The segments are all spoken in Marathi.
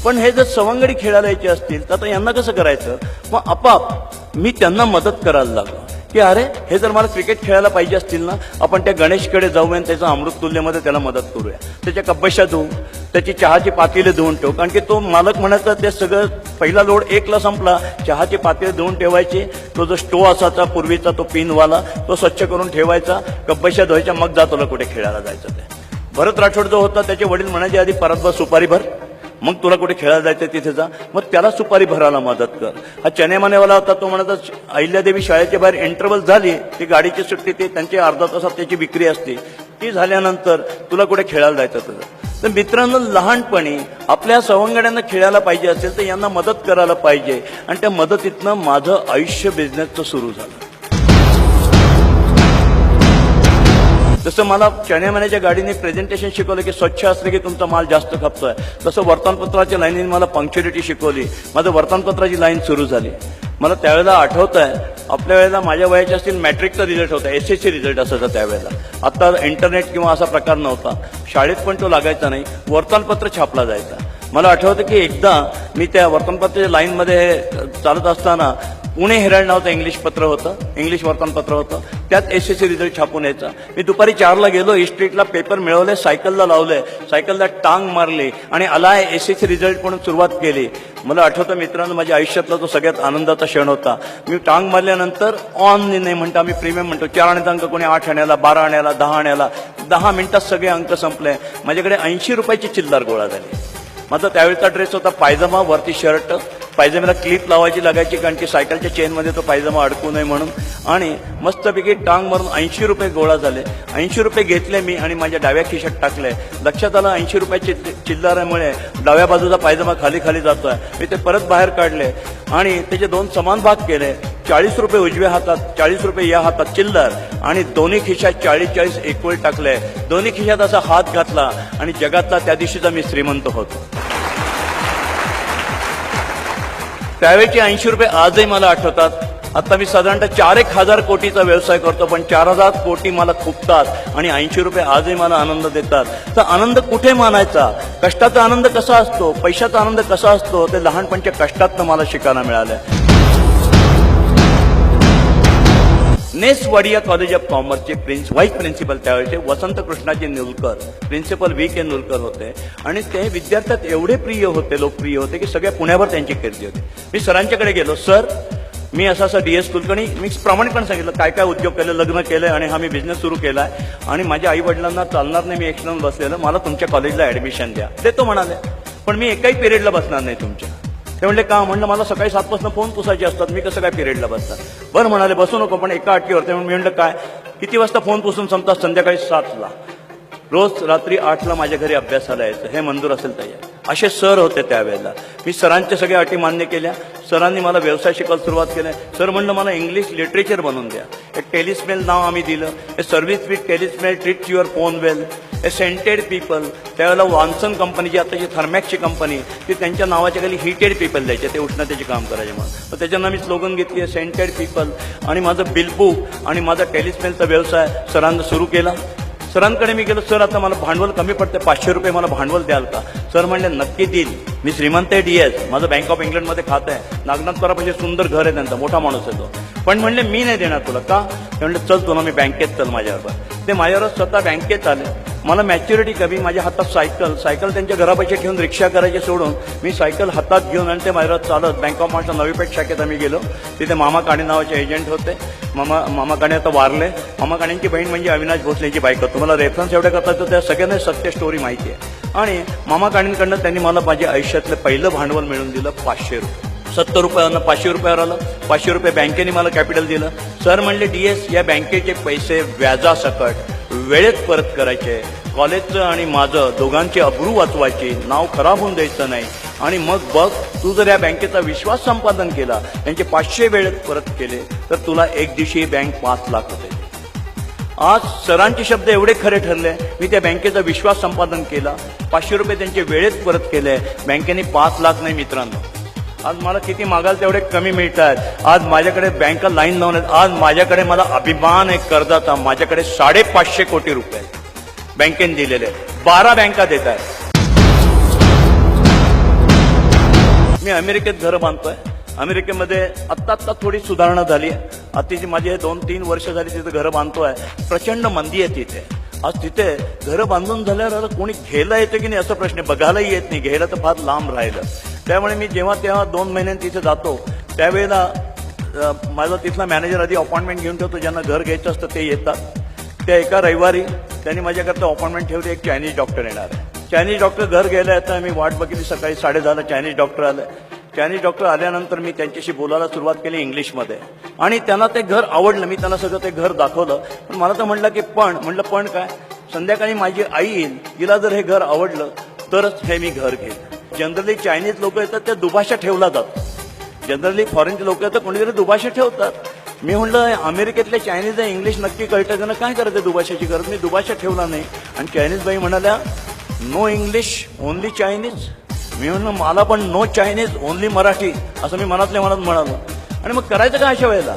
पण हे जर सवंगडी खेळायला यायचे असतील तर आता यांना कसं करायचं? मग आपाप मी त्यांना मदत करायला लागलो की अरे हे जर मला क्रिकेट खेळायला पाहिजे असतील ना, आपण त्या गणेशकडे जाऊया आणि त्याचं अमृत तुल्यमध्ये त्याला मदत करूया. त्याच्या कब्बशा धुवू, त्याची चहाची पातेले धुवून ठेवू. कारण की तो मालक म्हणायचा ते सगळं पहिला लोड 1ला संपला, चहाची पातेले धुवून ठेवायची, तो जो स्टो असायचा पूर्वीचा तो पिनवाला तो स्वच्छ करून ठेवायचा, कब्बशा धुवायच्या, मग जा तुला कुठे खेळायला जायचं ते. भरत राठोड जो होता त्याचे वडील म्हणायचे आधी परत बस सुपारी भर, मग तुला कुठे खेळायला जायचं तिथे जा, मग त्याला सुपारी भरायला मदत कर. हा चनेमानेवाला होता, तो म्हणत अहिल्यादेवी शाळेच्या बाहेर इंटरव्हल झाली ती गाडीची सुट्टी, ते त्यांची अर्धा तासात त्याची विक्री असते, ती झाल्यानंतर तुला कुठे खेळायला जायचं तुझं. तर मित्रांनो, लहानपणी आपल्या सवंगड्यांना खेळायला पाहिजे असेल तर यांना मदत करायला पाहिजे. आणि त्या मदतीतनं माझं आयुष्य बिझनेसचं सुरू झालं. जसं मला चण्यामान्याच्या गाडीने प्रेझेंटेशन शिकवलं की स्वच्छ असले की तुमचा माल जास्त खपतोय, तसं वर्तमानपत्राच्या लाईनीने मला पंक्च्युअलिटी शिकवली. माझं वर्तमानपत्राची लाईन सुरू झाली. मला त्यावेळेला आठवत आहे, आपल्या वेळेला माझ्या वयाच्या असतील मॅट्रिकचा रिझल्ट होता, SSC रिझल्ट असायचा त्यावेळेला. आता इंटरनेट किंवा असा प्रकार नव्हता, शाळेत पण तो लागायचा नाही, वर्तमानपत्र छापला जायचा. मला आठवतं की एकदा मी त्या वर्तमानपत्राच्या लाईनमध्ये चालत असताना पुणे हेराल्ड नावाचं इंग्लिश पत्र होतं, इंग्लिश वर्तमानपत्र होतं, त्यात SSC रिझल्ट छापून यायचा. मी दुपारी 4ला गेलो, ईस्ट स्ट्रीटला पेपर मिळवले, सायकलला लावले, सायकलला टांग मारली आणि आला SSC रिझल्ट म्हणून सुरुवात केली. मला आठवतं मित्रांनो, माझ्या आयुष्यातला तो सगळ्यात आनंदाचा क्षण होता. मी टांग मारल्यानंतर ऑन नाही म्हणतो, आम्ही प्रीमियम म्हणतो, 4 आण्याचा अंक कोणी 8 आण्याला, 12 आण्याला, 10 आण्याला, 10 मिनिटात सगळे अंक संपले. माझ्याकडे 80 रुपयाची चिल्लर गोळा झाली. माझा त्यावेळेचा ड्रेस होता पायजमा, वरती शर्ट, पायजम्याला क्लिप लावायची लागायची कारण की सायकलच्या चेनमध्ये तो पायजमा अडकू नये म्हणून. आणि मस्तपैकी टांग मारून 80 रुपये गोळा झाले. 80 रुपये घेतले मी आणि माझ्या डाव्या खिशात टाकले. लक्षात आलं 80 रुपयाची चिल्लरामुळे डाव्या बाजूचा पायजमा खाली खाली जातोय. मी ते परत बाहेर काढले आणि त्याचे 2 समान भाग केले. 40 रुपये उजव्या हातात, 40 रुपये या हातात चिल्लर, आणि दोन्ही खिशात 40-40 इक्वल टाकले. दोन्ही खिशात असा हात घातला आणि जगातला त्या दिवशीचा मी श्रीमंत होतो. त्यावेळेचे 80 रुपये आजही मला आठवतात. आता मी साधारणतः 4-1 कोटीचा व्यवसाय करतो, पण 4,000 कोटी मला खुपतात आणि 80 रुपये आजही मला आनंद देतात. तर आनंद कुठे मानायचा? कष्टाचा आनंद कसा असतो, पैशाचा आनंद कसा असतो, ते लहानपणच्या कष्टातनं मला शिकायला मिळालं. नेस वाडिया कॉलेज ऑफ कॉमर्सचे व्हाईस प्रिन्सिपल त्यावेळेचे वसंत कृष्णाजी नुलकर, प्रिन्सिपल VK नुलकर होते. आणि ते विद्यार्थ्यात एवढे प्रिय होते, लोकप्रिय होते की सगळ्या पुण्यावर त्यांची कीर्ती होती. मी सरांच्याकडे गेलो, सर मी असं DS कुलकर्णी, मी प्रामाणिकपणे सांगितलं काय काय उद्योग केले, लग्न केलं आणि हा मी बिझनेस सुरू केला आहे आणि माझ्या आई वडिलांना चालणार नाही, मी एक्स्टर्नल बसलेलं, मला तुमच्या कॉलेजला ॲडमिशन द्या. देतो म्हणाले, पण मी एकाही पिरियडला बसणार नाही तुमच्या. ते म्हणले का? म्हणलं मला सकाळी 7 वाजता फोन पुसायचे असतात, मी कसं काय पिरियडला बसतात? बरं म्हणाले बसू नको, पण एका अटकीवर. ते मी म्हणलं काय? किती वाजता फोन पुसून संपतात? संध्याकाळी 7ला. रोज रात्री 8ला माझ्या घरी अभ्यासाला यायचं, हे मंजूर असेल तयार. असे सर होते त्यावेळेला. मी सरांच्या सगळ्या अटी मान्य केल्या. सरांनी मला व्यवसाय शिकायला सुरुवात केली. सर म्हणलं मला इंग्लिश लिटरेचर बनवून द्या. एक टेलिस्मेल नाव आम्ही दिलं. ए सर्व्हिस विथ टेलिस्मेल treats your phone well. A scented people. त्यावेळेला वॉन्सन कंपनीची, आताची थर्मॅक्सची कंपनी, ती त्यांच्या नावाच्या खाली हिटेड पीपल द्यायचे, ते उष्णतेचे काम करायचे म्हणून. तर त्याच्यानं मी स्लोगन घेतली आहे सेंटेड पीपल. आणि माझं बिलबुक आणि माझा टेलिस्मेलचा व्यवसाय सरांना सुरू केला. सरांकडे मी गेलो, सर आता मला भांडवल कमी पडते, 500 रुपये मला भांडवल द्याल का? सर म्हणले नक्की देईल, मी श्रीमंत आहे, DS, माझं बँक ऑफ इंग्लंडमध्ये खातं आहे, नागनाथपरापाशी सुंदर घर आहे त्यांचा, मोठा माणूस आहे तो. पण म्हणले मी नाही देणार तुला. का? ते म्हणले चल तुला मी बँकेत चल माझ्याबरोबर. ते माझ्याबरोबर स्वतः बँकेत आले. मला मॅच्युरिटी कमी, माझ्या हातात सायकल त्यांच्या घरापाशी ठेवून रिक्षा करायचे सोडून मी सायकल हातात घेऊन आणि ते माझ्यावर चालत बँक ऑफ महाराष्ट्र नवी पेठ शाखेत आम्ही गेलो. तिथे मामा काणे नावाचे एजंट होते. मामा काणे आता वारले. मामा काणेंची बहीण म्हणजे अविनाश भोसलेंची बायको. तुम्हाला रेफरन्स एवढं करता येतो, त्या सगळ्यांना सत्य स्टोरी माहिती आहे. आणि मामा काणेंकडनं त्यांनी मला माझ्या आयुष्यातलं पहिलं भांडवल मिळवून दिलं 500 रुपये. 70 रुपयावरनं 500 रुपयावर आलं. 500 रुपये बँकेने मला कॅपिटल दिलं. सर म्हणले DS या बँकेचे पैसे व्याजासकट वेळेत परत करायचे, कॉलेजचं आणि माझं दोघांची अब्रू वाचवायची, नाव खराब होऊन द्यायचं नाही. आणि मग बघ, तू जर या बँकेचा विश्वास संपादन केला, त्यांचे 500 वेळेत परत केले, तर तुला एक दिवशी बँक 5 लाख होते. आज सरांचे शब्द एवढे खरे ठरले. मी त्या बँकेचा विश्वास संपादन केला, 500 रुपये त्यांचे वेळेत परत केले. बँकेने 5 लाख नाही मित्रांनो, आज मला किती मागाल तेवढे कमी मिळतात. आज माझ्याकडे बँका लाईन लावून आहेत. आज माझ्याकडे मला अभिमान आहे कर्जाचा. माझ्याकडे 550 कोटी रुपये बँकेने दिलेले, 12 बँका देत आहेत. मी अमेरिकेत घरं बांधतोय. अमेरिकेमध्ये आत्ता थोडी सुधारणा झाली आहे. आता जी माझी 2-3 वर्ष झाली तिथे घरं बांधतोय. प्रचंड मंदी आहे तिथे. आज तिथे घरं बांधून झाल्यावर आता कोणी घ्यायला येतं की नाही असा प्रश्न आहे. बघायलाही येत नाही, घ्यायला तर फार लांब राहिलं. त्यामुळे मी जेव्हा 2 महिन्यांनी तिथे जातो त्यावेळेला माझा तिथला मॅनेजर आधी अपॉइंटमेंट घेऊन ठेवतो. ज्यांना घर घ्यायचं असतं ते येतात. त्या एका रविवारी त्यांनी माझ्याकरता अपॉइंटमेंट ठेवली. एक चायनीज डॉक्टर येणार आहे. चायनीज डॉक्टर घर घ्यायला येतं. मी वाट बघितली. सकाळी 10:30 चायनीज डॉक्टर आले. चायनीज डॉक्टर आल्यानंतर मी त्यांच्याशी बोलायला सुरुवात केली इंग्लिशमध्ये आणि त्यांना ते घर आवडलं. मी त्यांना सगळं ते घर दाखवलं. पण मला तर म्हटलं की पण काय, संध्याकाळी माझी आई येईल, तिला जर हे घर आवडलं तरच हे मी घर घेईन. जनरली चायनीज लोक येतात त्या दुभाषा ठेवला जातात. जनरली फॉरेनचे लोक येतात कोणीतरी दुभाषा ठेवतात. मी म्हटलं अमेरिकेतले चायनीज इंग्लिश नक्की कळतं त्यांना, काय करायचं दुभाषाची गरज. मी दुभाषा ठेवला नाही आणि चायनीज बाई म्हणाल्या नो इंग्लिश ओनली चायनीज. मी म्हणलं मला पण नो चायनीज ओनली मराठी असं मी मनातल्या मनात म्हणालो. आणि मग करायचं का अशा वेळेला.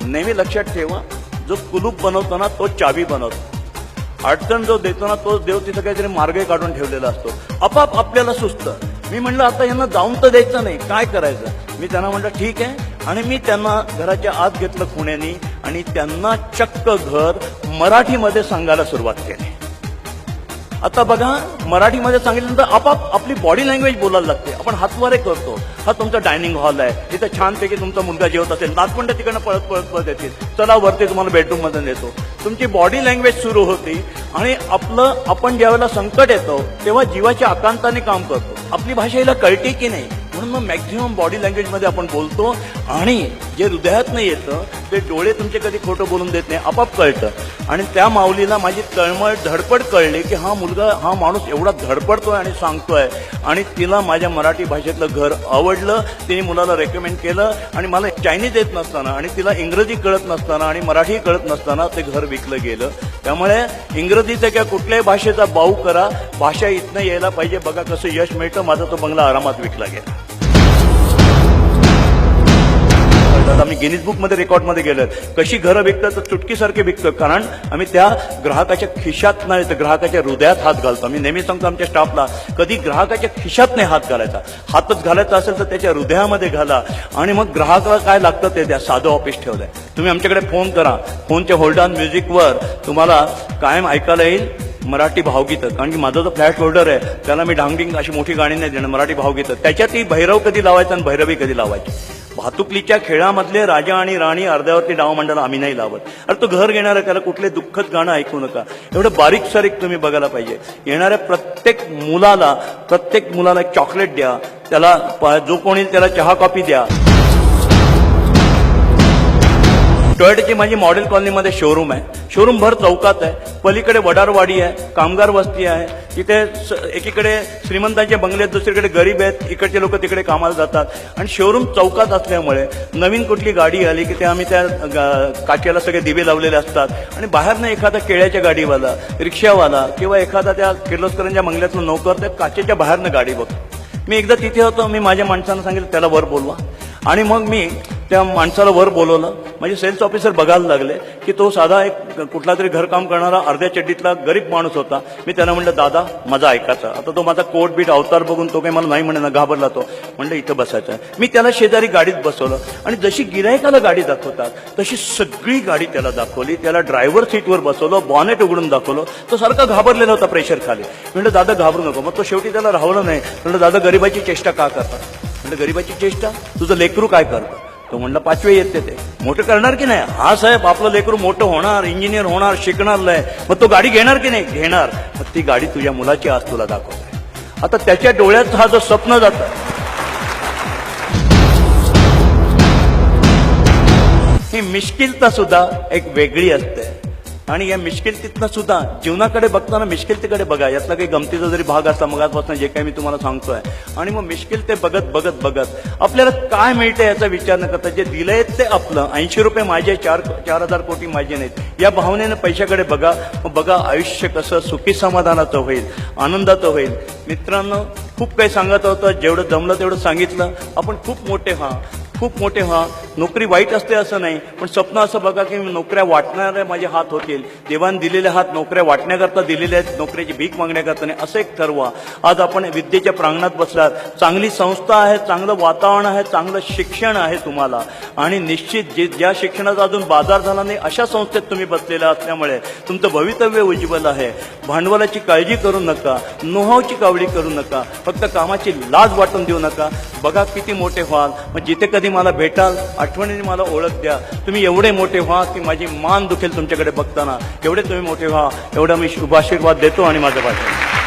नेहमी लक्षात ठेवा, जो कुलूप बनवतो ना तो चावी बनवतो. अडचण जो देतो ना तो देव तिथं काहीतरी मार्ग काढून ठेवलेला असतो. आपाप आपल्याला सुचतं. मी म्हटलं आता यांना जाऊन तर द्यायचं नाही, काय करायचं. मी त्यांना म्हटलं ठीक आहे. आणि मी त्यांना घराच्या आत घेतलं पुण्यानी आणि त्यांना चक्क घर मराठीमध्ये सांगायला सुरुवात केली. आता बघा, मराठीमध्ये सांगितल्यानंतर आपाप आपली बॉडी लँग्वेज बोलायला लागते. आपण हातवारे करतो. हा तुमचा डायनिंग हॉल आहे, तिथे छानपैकी तुमचा मुलगा जेवत असेल, नातवंड तिकडनं पळत येतील, चला वरती तुम्हाला बेडरूममध्ये नेतो. तुमची बॉडी लँग्वेज सुरू होती आणि आपण ज्यावेळेला संकट येतो तेव्हा जीवाच्या आकांताने काम करतो. आपली भाषा हिला कळते की नाही म्हणून मग मॅक्झिमम बॉडी लँग्वेजमध्ये आपण बोलतो. आणि जे हृदयातनं येतं ते डोळे तुमचे कधी खोटं बोलून देत नाही, आपाप कळतं. आणि त्या माऊलीला माझी तळमळ धडपड कळली की हा माणूस एवढा धडपडतोय आणि सांगतोय. आणि तिला माझ्या मराठी भाषेतलं घर आवडलं. तिने मुलाला रेकमेंड केलं. आणि मला चायनीज येत नसताना आणि तिला इंग्रजी कळत नसताना आणि मराठी कळत नसताना ते घर विकलं गेलं. त्यामुळे इंग्रजीचा किंवा कुठल्याही भाषेचा बाऊ करा, भाषा इथनं यायला पाहिजे. बघा कसं यश मिळतं. माझा तो बंगला आरामात विकला गेला. आम्ही गिनीज बुकमध्ये रेकॉर्डमध्ये गेलो. कशी घरं विकतात तर चुटकीसारखे विकतो. कारण आम्ही त्या ग्राहकाच्या खिशात नाही तर ग्राहकाच्या हृदयात हात घालतो. मी नेहमी सांगतो आमच्या स्टाफला, कधी ग्राहकाच्या खिशात नाही हात घालायचा. हातच घालायचा असेल तर त्याच्या हृदयामध्ये घाला. आणि मग ग्राहकाला काय लागतं ते द्या. साधं ऑफिस ठेवलंय. तुम्ही आमच्याकडे फोन करा. फोनच्या होल्ड ऑन म्युझिकवर तुम्हाला कायम ऐकायला येईल मराठी भावगीतं. कारण की माझा जो फ्लॅट होल्डर आहे त्याला मी डांगडिंग अशी मोठी गाणी नाही देणार, मराठी भावगीतं. त्याच्यातही भैरव कधी लावायचा आणि भैरवी कधी लावायची. भातुकलीच्या खेळामधले राजा आणि राणी अर्ध्यावरती डाव मंडळ आम्ही नाही लावत. अरे तो घर घेणार आहे त्याला कुठले दुःखद गाणं ऐकू नका. एवढं बारीक सारीक तुम्ही बघायला पाहिजे. येणाऱ्या प्रत्येक मुलाला एक चॉकलेट द्या. त्याला जो कोणी त्याला चहा कॉफी द्या. टोयोटाची माझी मॉडेल कॉलनीमध्ये शोरूम आहे. शोरूम भर चौकात आहे. पलीकडे वडारवाडी आहे, कामगार वस्ती आहे. तिथे एकीकडे श्रीमंतांचे बंगले आहेत, दुसरीकडे गरीब आहेत. इकडचे लोक तिकडे कामाला जातात. आणि शोरूम चौकात असल्यामुळे नवीन कुठली गाडी आली की ते आम्ही त्या काचेला सगळे दिवे लावलेले असतात. आणि बाहेरनं एखादा केळ्याच्या गाडीवाला, रिक्षावाला किंवा एखादा त्या किर्लोस्करांच्या बंगल्यातला नोकर त्या काचेच्या बाहेरनं गाडी बघतो. मी एकदा तिथे होतो. मी माझ्या माणसांना सांगितलं त्याला वर बोलवा. आणि मग मी त्या माणसाला वर बोलवलं. माझे सेल्स ऑफिसर बघायला लागले की तो साधा एक कुठला तरी घरकाम करणारा अर्ध्या चड्डीतला गरीब माणूस होता. मी त्याला म्हटलं दादा माझा ऐकायचा. आता तो माझा कोट बीट अवतार बघून तो काही मला नाही म्हणे ना, घाबरला तो. म्हणलं इथं बसायचं. मी त्याला शेजारी गाडीत बसवलं आणि जशी गिरायकाला गाडी दाखवतात तशी सगळी गाडी त्याला दाखवली. त्याला ड्रायव्हर सीटवर बसवलं, बॉनेट उघडून दाखवलं. तो सारखा घाबरलेला होता प्रेशर खाली. म्हटलं दादा घाबरू नको. मग तो शेवटी त्याला राहवलं नाही. म्हटलं दादा गरिबाची चेष्टा का करतात. म्हटलं गरिबाची चेष्टा, तुझं लेकरू काय करतं. तो म्हणलं 5वी येते ते मोठं करणार की नाही. हा साहेब आपलं लेकरू मोठं होणार, इंजिनियर होणार, शिकणार नाही. मग तो गाडी घेणार की नाही. घेणार. मग ती गाडी तुझ्या मुलाची आज तुला दाखवते. आता त्याच्या डोळ्यात हा जो स्वप्न जातं. ही मिश्किलता सुद्धा एक वेगळी असते. आणि या मिश्किलतीतनं सुद्धा जीवनाकडे बघताना मिश्किलतेकडे बघा. यातला काही गमतीचा जरी भाग असला मगाचपासून जे काही मी तुम्हाला सांगतोय. आणि मग मिश्किलते बघत आपल्याला काय मिळतं याचा विचार न करता जे दिलंय ते आपलं. 80 रुपये माझे, 4,000 कोटी माझे नाहीत या भावनेनं पैशाकडे बघा. मग बघा आयुष्य कसं सुखी समाधानाचं होईल, आनंदाचं होईल. मित्रांनो खूप काही सांगत होतं. जेवढं जमलं तेवढं सांगितलं. आपण खूप मोठे खूप मोठे व्हा. नोकरी वाईट असते असं नाही, पण स्वप्न असं बघा की नोकऱ्या वाटणारे माझे हात होतील. देवान दिलेले हात नोकऱ्या वाटण्याकरता दिलेले आहेत, नोकरीची भीक मागण्याकरता नाही, असं एक ठरवा. आज आपण विद्येच्या प्रांगणात बसलात, चांगली संस्था आहे, चांगलं वातावरण आहे, चांगलं शिक्षण आहे तुम्हाला, आणि निश्चित ज्या शिक्षणाचा अजून बाजार झाला नाही अशा संस्थेत तुम्ही बसलेला असल्यामुळे तुमचं भवितव्य उज्ज्वल आहे. भांडवलाची काळजी करू नका, नोहावची कावडी करू नका, फक्त कामाची लाज वाटून देऊ नका. बघा किती मोठे व्हाल. मग जिथे कधी मला भेटाल आठवणीने मला ओळख द्या. तुम्ही एवढे मोठे व्हा की माझी मान दुखेल तुमच्याकडे बघताना. एवढे तुम्ही मोठे व्हा, एवढा मी शुभाशीर्वाद देतो आणि माझं वाटतं.